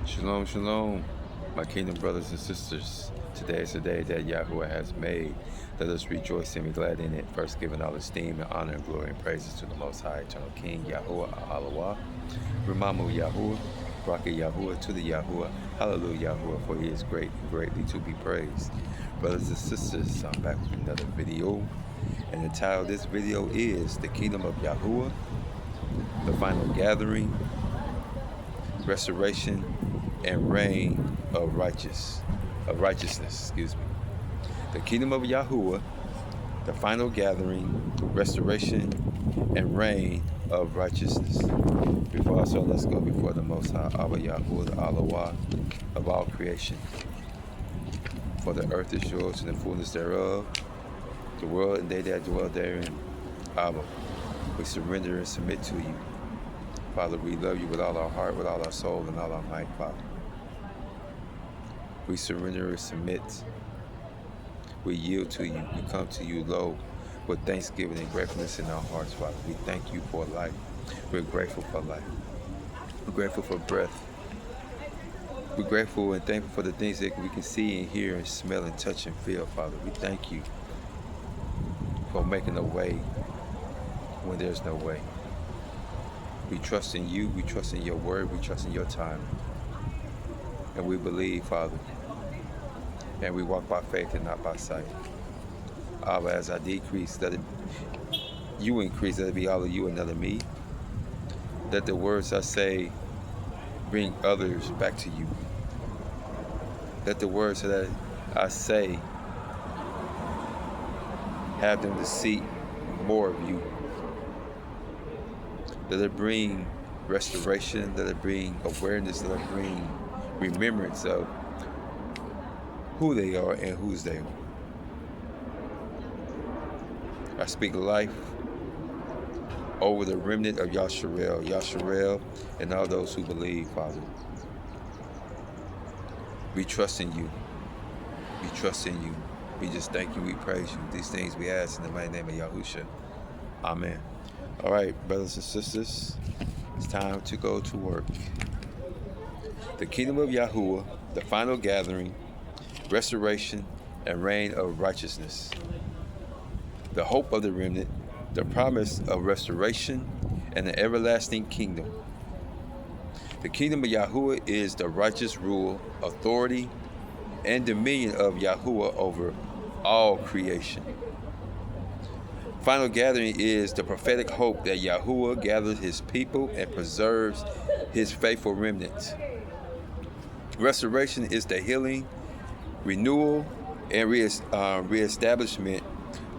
Shalom, shalom, my kingdom brothers and sisters. Today is the day that Yahuah has made. Let us rejoice and be glad in it. First, giving all esteem and honor and glory and praises to the Most High, Eternal King, Yahuah, Alawah, Remamu Yahuah, Rocket Yahuah, to the Yahuah, Hallelujah Yahuah, for he is great and greatly to be praised. Brothers and sisters, I'm back with another video, and the title of this video is The Kingdom of Yahuah, the Final Gathering, Restoration, and Reign of righteousness. The Kingdom of Yahuah, the Final Gathering, Restoration, and Reign of Righteousness. Before I start, let's go before the Most High, Abba Yahuah, the Alawah of all creation. For the earth is yours and the fullness thereof, the world and they that dwell therein. Abba, we surrender and submit to you. Father, we love you with all our heart, with all our soul, and all our might, Father. We surrender and submit. We yield to you. We come to you low with thanksgiving and gratefulness in our hearts, Father. We thank you for life. We're grateful for life. We're grateful for breath. We're grateful and thankful for the things that we can see and hear and smell and touch and feel, Father. We thank you for making a way when there's no way. We trust in you. We trust in your word. We trust in your time. And we believe, Father. And we walk by faith and not by sight. Abba, as I decrease, let it you increase, let it be all of you and none of me. Let the words I say bring others back to you. Let the words that I say have them to seek more of you. Let it bring restoration, let it bring awareness, let it bring remembrance of who they are and whose they are. I speak life over the remnant of Yasharel, and all those who believe, Father. We trust in you. We trust in you. We just thank you. We praise you. These things we ask in the mighty name of Yahushua. Amen. All right, brothers and sisters, it's time to go to work. The Kingdom of Yahuah, the Final Gathering, Restoration, and Reign of Righteousness. The hope of the remnant, the promise of restoration, and the everlasting kingdom. The Kingdom of Yahuah is the righteous rule, authority, and dominion of Yahuah over all creation. Final Gathering is the prophetic hope that Yahuah gathers his people and preserves his faithful remnant. Restoration is the healing, renewal, and reestablishment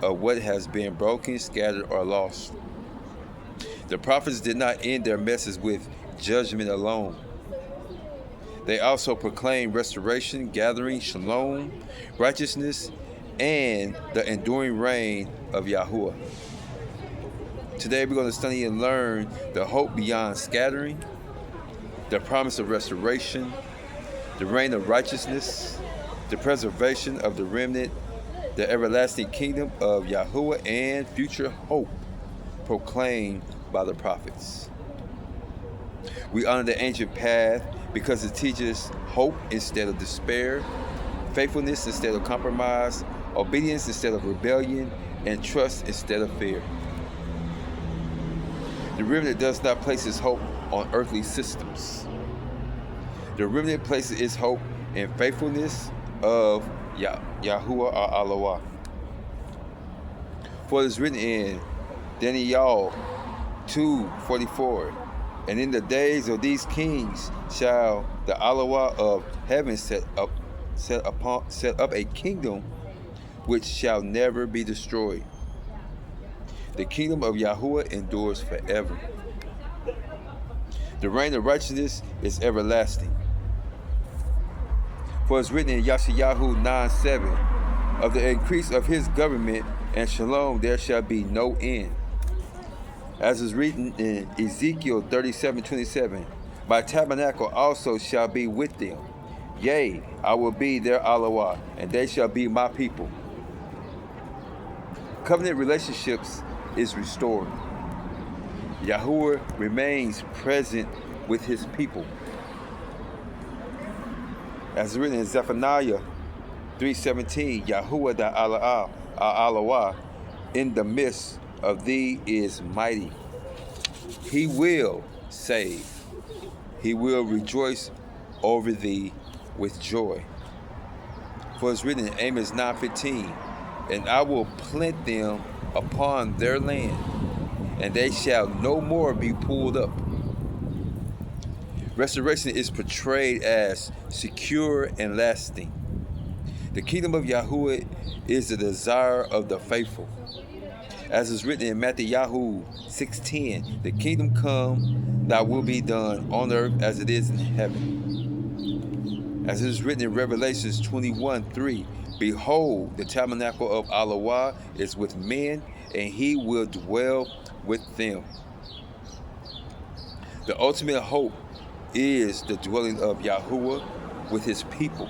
of what has been broken, scattered, or lost. The prophets did not end their message with judgment alone. They also proclaimed restoration, gathering, shalom, righteousness, and the enduring reign of Yahuah. Today we're going to study and learn the hope beyond scattering, the promise of restoration, the reign of righteousness, the preservation of the remnant, the everlasting kingdom of Yahuah, and future hope proclaimed by the prophets. We honor the ancient path because it teaches hope instead of despair, faithfulness instead of compromise, obedience instead of rebellion, and trust instead of fear. The remnant does not place its hope on earthly systems. The remnant places its hope in faithfulness of Yahuah Alawah. For it is written in Daniel 2:44, and in the days of these kings shall the Alawah of heaven set up a kingdom which shall never be destroyed. The kingdom of Yahuah endures forever. The reign of righteousness is everlasting. For it's written in Yashayahu 9:7, of the increase of his government and shalom there shall be no end. As is written in Ezekiel 37:27, my tabernacle also shall be with them. Yea, I will be their Alawah, and they shall be my people. Covenant relationships is restored. Yahuah remains present with his people. As written in Zephaniah 3:17, Yahuah Alawah in the midst of thee is mighty. He will save. He will rejoice over thee with joy. For it's written in Amos 9:15, and I will plant them upon their land, and they shall no more be pulled up. Restoration is portrayed as secure and lasting. The kingdom of Yahuah is the desire of the faithful. As is written in Matthew 6:10, the kingdom come, thy will be done on earth as it is in heaven. As it is written in Revelations 21:3, behold, the tabernacle of Yahuah is with men, and he will dwell with them. The ultimate hope is the dwelling of Yahuah with his people.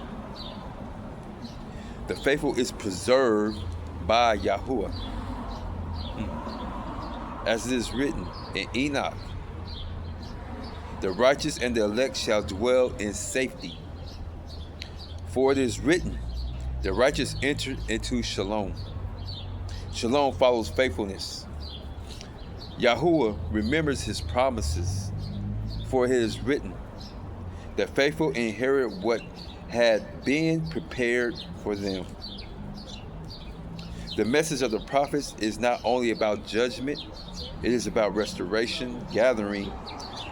The faithful is preserved by Yahuah. As it is written in Enoch, the righteous and the elect shall dwell in safety. For it is written, the righteous enter into shalom. Shalom follows faithfulness. Yahuah remembers his promises, for it is written, the faithful inherit what had been prepared for them. The message of the prophets is not only about judgment, it is about restoration, gathering,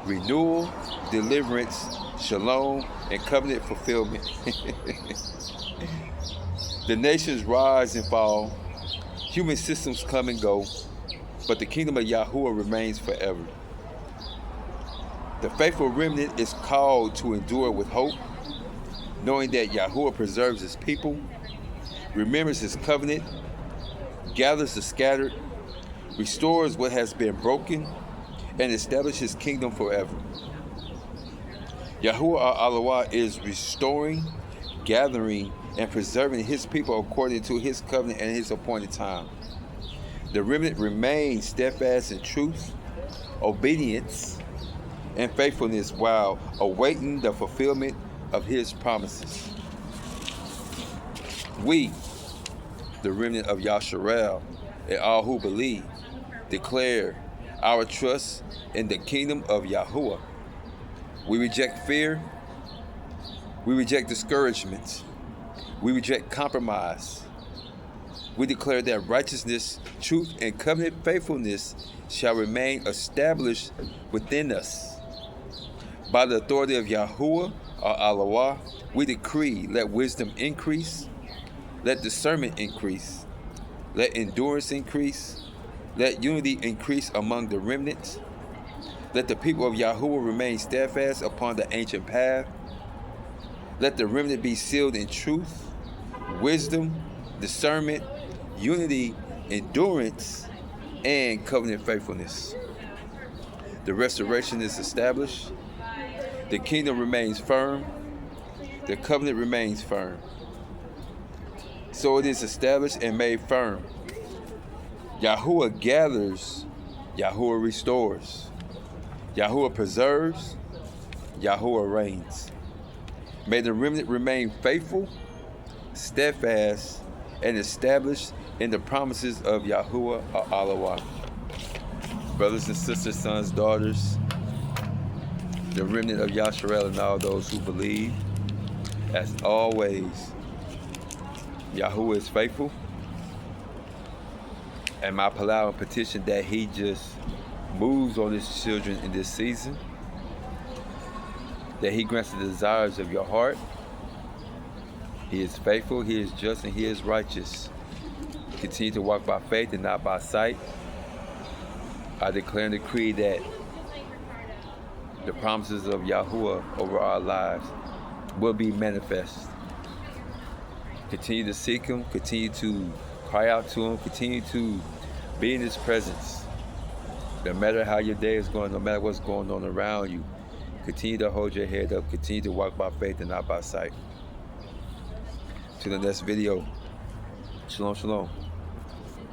renewal, deliverance, shalom, and covenant fulfillment. The nations rise and fall, human systems come and go, but the kingdom of Yahuah remains forever. The faithful remnant is called to endure with hope, knowing that Yahuah preserves his people, remembers his covenant, gathers the scattered, restores what has been broken, and establishes his kingdom forever. Yahuah Alawah is restoring, gathering, and preserving his people according to his covenant and his appointed time. The remnant remains steadfast in truth, obedience, and faithfulness while awaiting the fulfillment of his promises. We, the remnant of Yasharel, and all who believe, declare our trust in the kingdom of Yahuah. We reject fear. We reject discouragement. We reject compromise. We declare that righteousness, truth, and covenant faithfulness shall remain established within us. By the authority of Yahuah, or Alawah, we decree, let wisdom increase, let discernment increase, let endurance increase, let unity increase among the remnants, let the people of Yahuah remain steadfast upon the ancient path, let the remnant be sealed in truth, wisdom, discernment, unity, endurance, and covenant faithfulness. The restoration is established. The kingdom remains firm. The covenant remains firm. So it is established and made firm. Yahuah gathers. Yahuah restores. Yahuah preserves. Yahuah reigns. May the remnant remain faithful, steadfast, and established in the promises of Yahuah Alawah. Brothers and sisters, sons, daughters, the remnant of Yasharel and all those who believe, as always, Yahuah is faithful. And my palau and petition that he just moves on his children in this season, that he grants the desires of your heart. He is faithful, he is just, and he is righteous. Continue to walk by faith and not by sight. I declare and decree that the promises of Yahuah over our lives will be manifest. Continue to seek him, continue to cry out to him, continue to be in his presence. No matter how your day is going, no matter what's going on around you, continue to hold your head up, continue to walk by faith and not by sight. To the next video. Shalom, shalom.